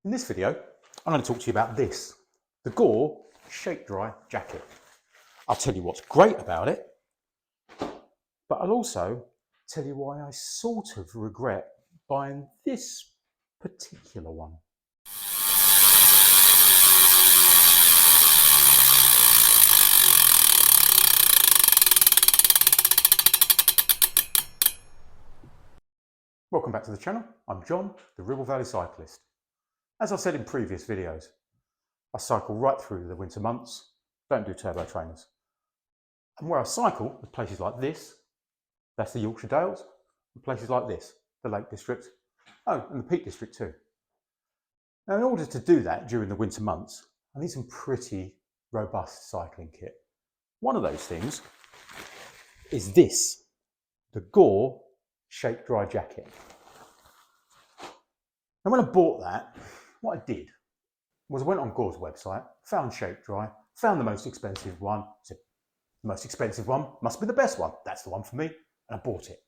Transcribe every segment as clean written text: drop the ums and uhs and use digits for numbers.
In this video, I'm going to talk to you about this, the Gore Shakedry Jacket. I'll tell you what's great about it, but I'll also tell you why I sort of regret buying this particular one. Welcome back to the channel. I'm John, the Ribble Valley Cyclist. As I said in previous videos, I cycle right through the winter months, don't do turbo trainers. And where I cycle, at places like this, that's the Yorkshire Dales, and places like this, the Lake District, oh, and the Peak District too. Now, in order to do that during the winter months, I need some pretty robust cycling kit. One of those things is this, the Gore Shakedry Jacket. And when I bought that, what I did was I went on Gore's website, found Shakedry, found the most expensive one, said, the most expensive one must be the best one, that's the one for me, and I bought it.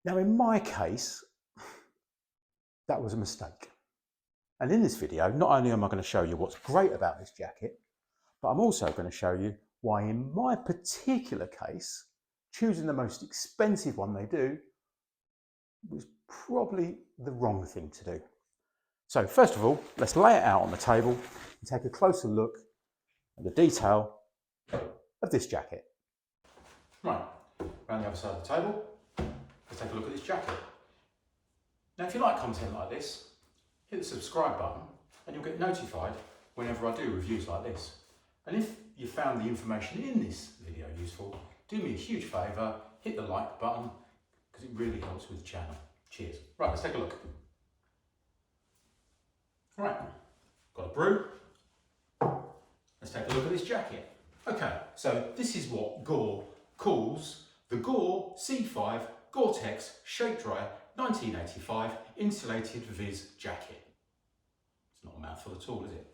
Now in my case, that was a mistake. And in this video, not only am I going to show you what's great about this jacket, but I'm also going to show you why in my particular case, choosing the most expensive one they do was probably the wrong thing to do. So first of all, let's lay it out on the table and take a closer look at the detail of this jacket. Right, around the other side of the table, let's take a look at this jacket. Now if you like content like this, hit the subscribe button and you'll get notified whenever I do reviews like this. And if you found the information in this video useful, do me a huge favour, hit the like button because it really helps with the channel. Cheers. Right, let's take a look. Right, got a brew. Let's take a look at this jacket. Okay, so this is what Gore calls the Gore C5 GORE-TEX Shakedry 1985 Insulated Viz Jacket. It's not a mouthful at all, is it?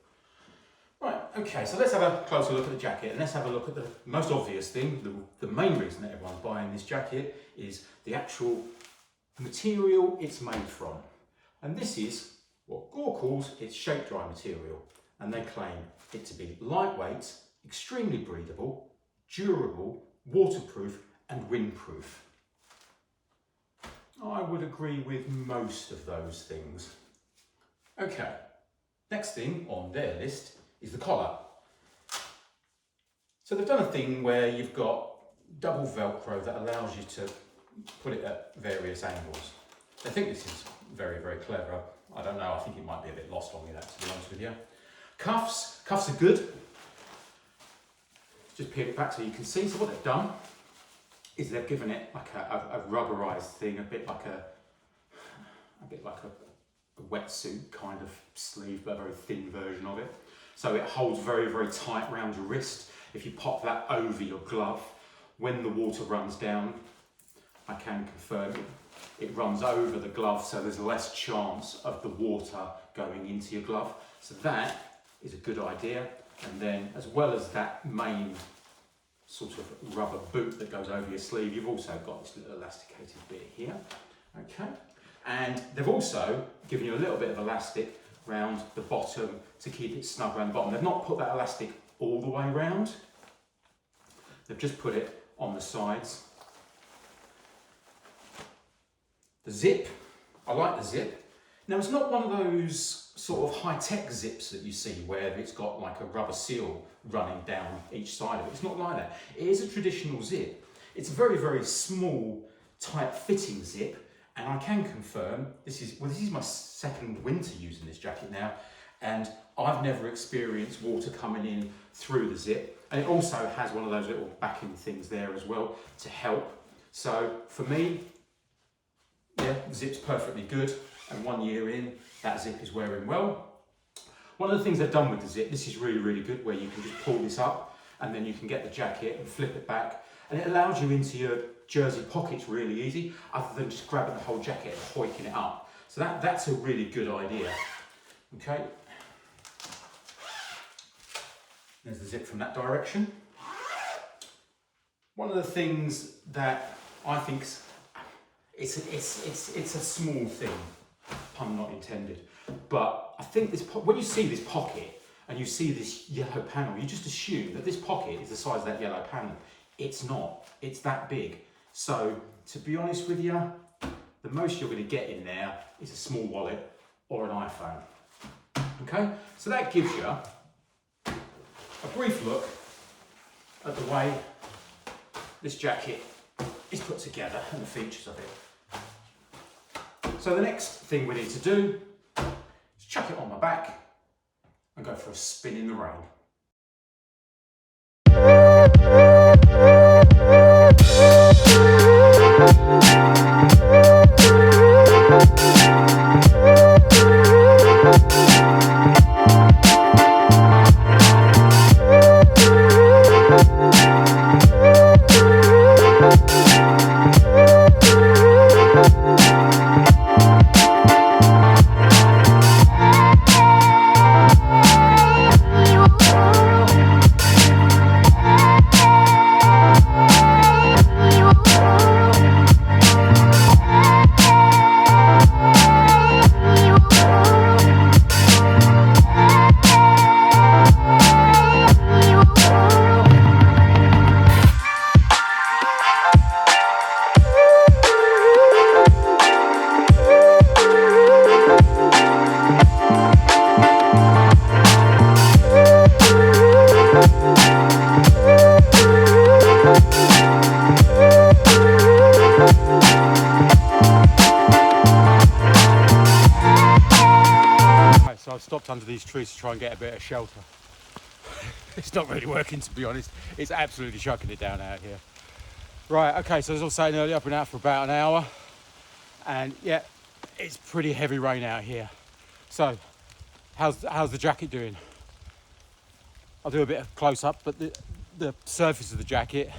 Right, okay, so let's have a closer look at the jacket and let's have a look at the most obvious thing. The main reason that everyone's buying this jacket is the actual material it's made from. And this is what Gore calls its Shakedry material. And they claim it to be lightweight, extremely breathable, durable, waterproof and windproof. I would agree with most of those things. Okay, next thing on their list is the collar. So they've done a thing where you've got double Velcro that allows you to put it at various angles. I think this is very, very clever. I don't know, I think it might be a bit lost on me, that, to be honest with you. Cuffs are good. Just peel it back so you can see. So what they've done is they've given it like a rubberized thing, a bit like a wetsuit kind of sleeve, but a very thin version of it. So it holds very, very tight around your wrist. If you pop that over your glove, when the water runs down, I can confirm it runs over the glove, so there's less chance of the water going into your glove. So that is a good idea. And then as well as that main sort of rubber boot that goes over your sleeve, you've also got this little elasticated bit here. Okay. And they've also given you a little bit of elastic around the bottom to keep it snug around the bottom. They've not put that elastic all the way around. They've just put it on the sides. The zip, I like the zip. Now it's not one of those sort of high-tech zips that you see where it's got like a rubber seal running down each side of it. It's not like that. It is a traditional zip. It's a very, very small, tight-fitting zip. And I can confirm, this is my second winter using this jacket now, and I've never experienced water coming in through the zip. And it also has one of those little backing things there as well to help. So for me, yeah, the zip's perfectly good, and 1 year in, that zip is wearing well. One of the things they've done with the zip, this is really, really good, where you can just pull this up and then you can get the jacket and flip it back, and it allows you into your jersey pockets really easy, other than just grabbing the whole jacket and hoiking it up. So that's a really good idea. Okay. There's the zip from that direction. One of the things that I think it's a small thing, pun not intended. But I think this, when you see this pocket and you see this yellow panel, you just assume that this pocket is the size of that yellow panel. It's not, it's that big. So to be honest with you, the most you're going to get in there is a small wallet or an iPhone. Okay, so that gives you a brief look at the way this jacket is put together and the features of it. So the next thing we need to do is chuck it on my back and go for a spin in the rain. So I've stopped under these trees to try and get a bit of shelter. It's not really working, to be honest. It's absolutely chucking it down out here. Right, okay, so as I was saying earlier, I've been out for about an hour. And yeah, it's pretty heavy rain out here. So, how's the jacket doing? I'll do a bit of close up, but the surface of the jacket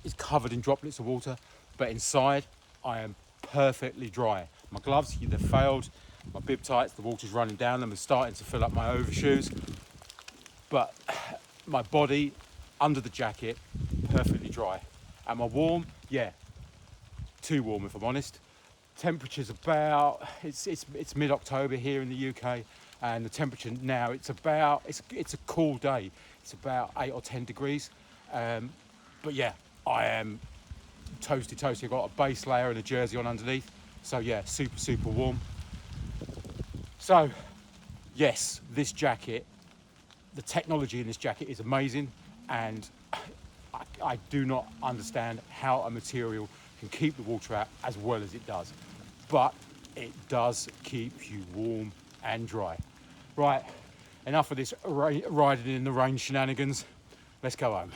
is covered in droplets of water, but inside I am perfectly dry. My gloves, they've failed. My bib tights, the water's running down them and starting to fill up my overshoes. But my body under the jacket, perfectly dry. Am I warm? Yeah, too warm if I'm honest. Temperature's about, it's mid-October here in the UK, and the temperature now, it's a cool day. It's about 8 or 10 degrees. But yeah, I am toasty. I've got a base layer and a jersey on underneath. So yeah, super warm. So, yes, this jacket, the technology in this jacket is amazing, and I do not understand how a material can keep the water out as well as it does. But it does keep you warm and dry. Right, enough of this riding in the rain shenanigans. Let's go home.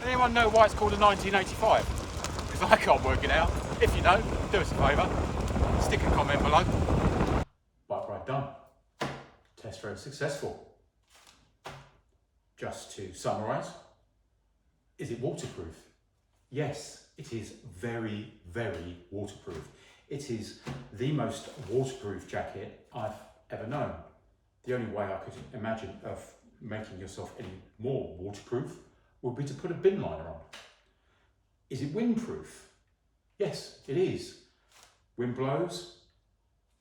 Anyone know why it's called a 1985? Because I can't work it out. If you know, do us a favour. Stick a comment below. Bike ride done. Test road successful. Just to summarise, is it waterproof? Yes, it is very waterproof. It is the most waterproof jacket I've ever known. The only way I could imagine of making yourself any more waterproof would be to put a bin liner on. Is it windproof? Yes, it is. Wind blows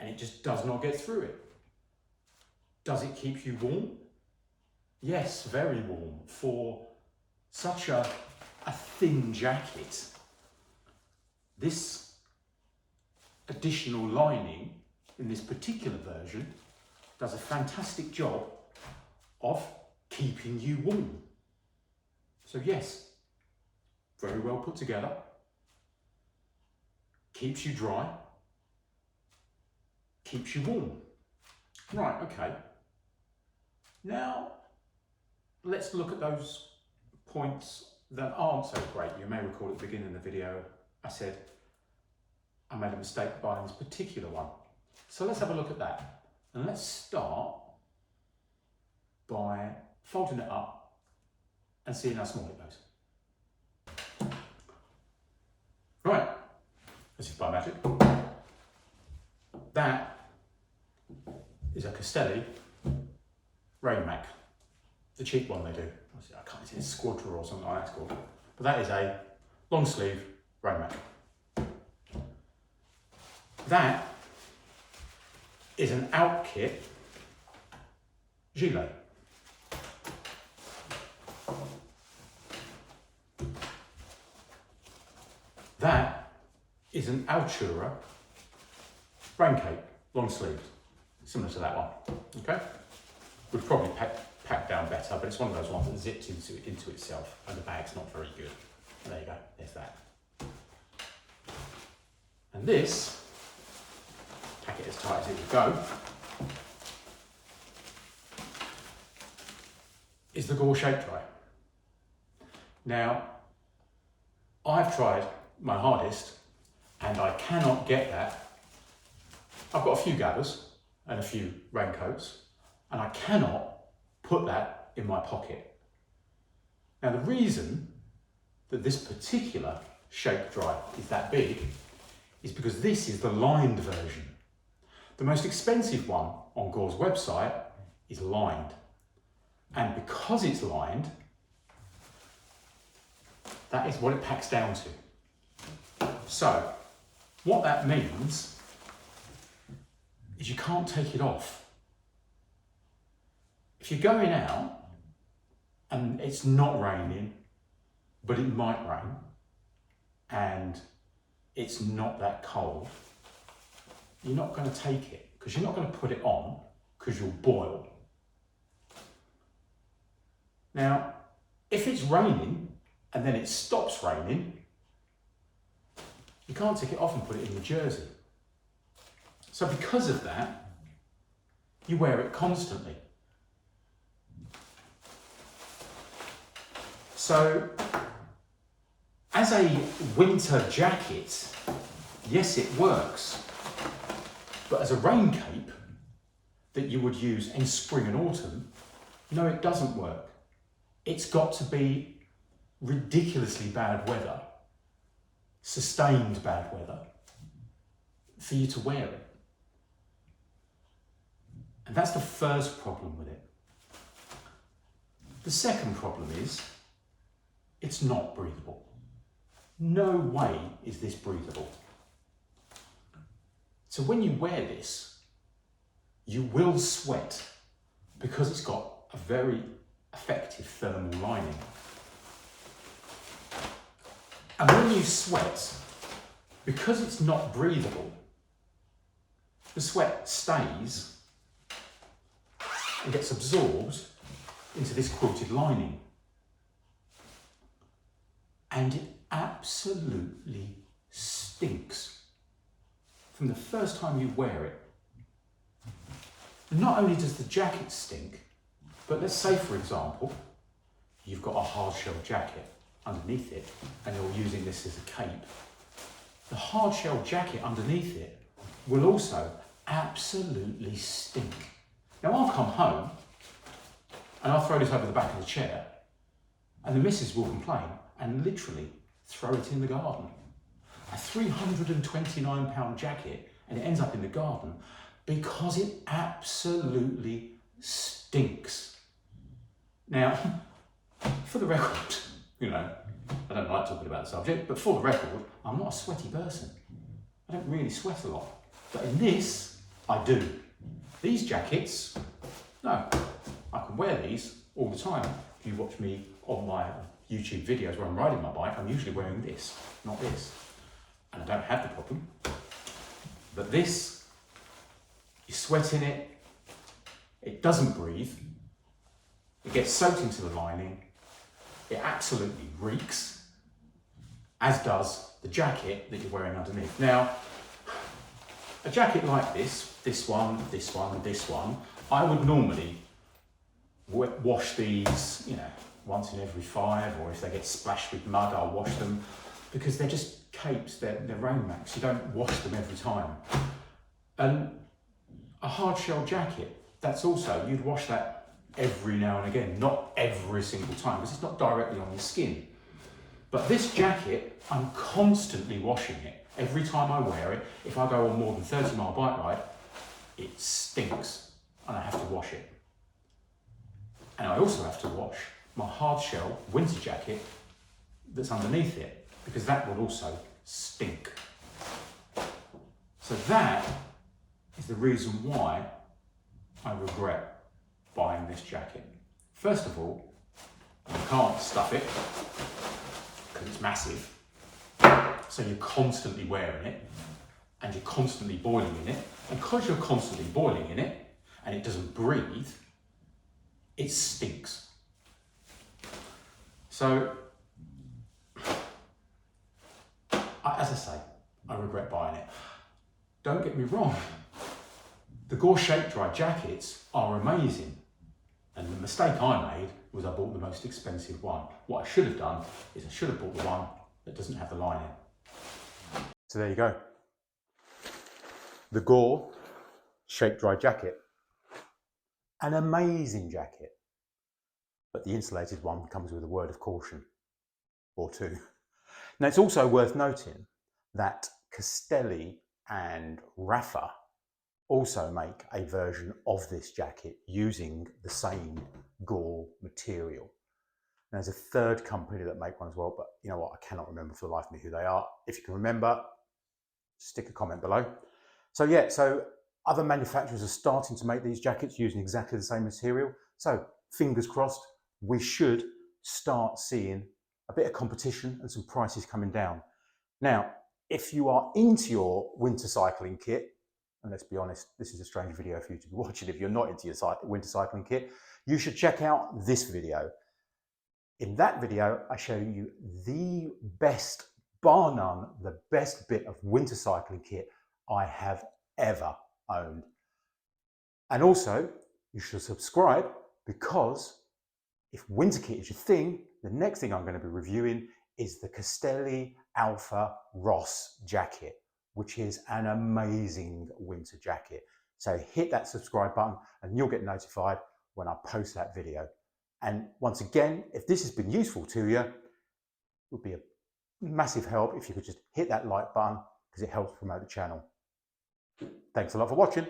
and it just does not get through it. Does it keep you warm? Yes, very warm. For such a thin jacket, this additional lining in this particular version does a fantastic job of keeping you warm. So yes, very well put together, keeps you dry, keeps you warm. Right, okay. Now, let's look at those points that aren't so great. You may recall at the beginning of the video, I said I made a mistake buying this particular one. So let's have a look at that. And let's start by folding it up and seeing how small it goes. Right, as if by magic. That is a Castelli Rain Mac, the cheap one they do. I can't see, it's Squadra or something like that it's called. But that is a long sleeve Rain Mac. That is an out-kit gilet. That is an Altura rain cape, long sleeved, similar to that one, okay? Would probably pack down better, but it's one of those ones that zips into itself and the bag's not very good. There you go, there's that. And this, pack it as tight as it would go, is the Gore Shakedry. Now, I've tried my hardest and I cannot get that. I've got a few gathers and a few raincoats and I cannot put that in my pocket. Now the reason that this particular Shakedry is that big is because this is the lined version. The most expensive one on Gore's website is lined. And because it's lined, that is what it packs down to. So, what that means is you can't take it off. If you're going out and it's not raining, but it might rain, and it's not that cold, you're not going to take it, because you're not going to put it on, because you'll boil. Now, if it's raining, and then it stops raining, you can't take it off and put it in your jersey. So because of that, you wear it constantly. So, as a winter jacket, yes, it works. But as a rain cape that you would use in spring and autumn, no, it doesn't work. It's got to be ridiculously bad weather, sustained bad weather, for you to wear it. And that's the first problem with it. The second problem is, it's not breathable. No way is this breathable. So when you wear this, you will sweat because it's got a very effective thermal lining. And when you sweat, because it's not breathable, the sweat stays and gets absorbed into this quilted lining. And it absolutely stinks from the first time you wear it. Not only does the jacket stink, but let's say, for example, you've got a hard shell jacket underneath it and you're using this as a cape. The hard shell jacket underneath it will also absolutely stink. Now I'll come home and I'll throw this over the back of the chair and the missus will complain and literally throw it in the garden. A £329 jacket and it ends up in the garden because it absolutely stinks. Now, for the record, you know, I don't like talking about the subject, but for the record, I'm not a sweaty person. I don't really sweat a lot. But in this, I do. These jackets, no, I can wear these all the time. If you watch me on my YouTube videos where I'm riding my bike, I'm usually wearing this, not this. And I don't have the problem. But this, you sweat in it, it doesn't breathe, it gets soaked into the lining, it absolutely reeks, as does the jacket that you're wearing underneath. Now, a jacket like this one, I would normally wash these, you know, once in every 5, or if they get splashed with mud, I'll wash them, because they're just capes, they're rain mats, you don't wash them every time. And a hard shell jacket, that's also, you'd wash that every now and again, not every single time, because it's not directly on your skin. But this jacket, I'm constantly washing it. Every time I wear it, if I go on more than 30-mile bike ride, it stinks and I have to wash it. And I also have to wash my hard shell winter jacket that's underneath it, because that will also stink. So that is the reason why I regret buying this jacket. First of all, you can't stuff it because it's massive. So you're constantly wearing it and you're constantly boiling in it. And because you're constantly boiling in it and it doesn't breathe, it stinks. So, as I say, I regret buying it. Don't get me wrong, the Gore Shakedry jackets are amazing. And the mistake I made was I bought the most expensive one. What I should have done is I should have bought the one that doesn't have the lining. So there you go. The Gore Shakedry Jacket. An amazing jacket. But the insulated one comes with a word of caution, or two. Now it's also worth noting that Castelli and Rafa also make a version of this jacket using the same Gore material. And there's a third company that make one as well, but you know what, I cannot remember for the life of me who they are. If you can remember, stick a comment below. So yeah, so other manufacturers are starting to make these jackets using exactly the same material. So fingers crossed, we should start seeing a bit of competition and some prices coming down. Now, if you are into your winter cycling kit, and let's be honest, this is a strange video for you to be watching if you're not into your winter cycling kit, you should check out this video. In that video, I show you the best, bar none, the best bit of winter cycling kit I have ever owned. And also, you should subscribe because if winter kit is your thing, the next thing I'm going to be reviewing is the Castelli Alpha Ross jacket, which is an amazing winter jacket. So hit that subscribe button and you'll get notified when I post that video. And once again, if this has been useful to you, it would be a massive help if you could just hit that like button because it helps promote the channel. Thanks a lot for watching.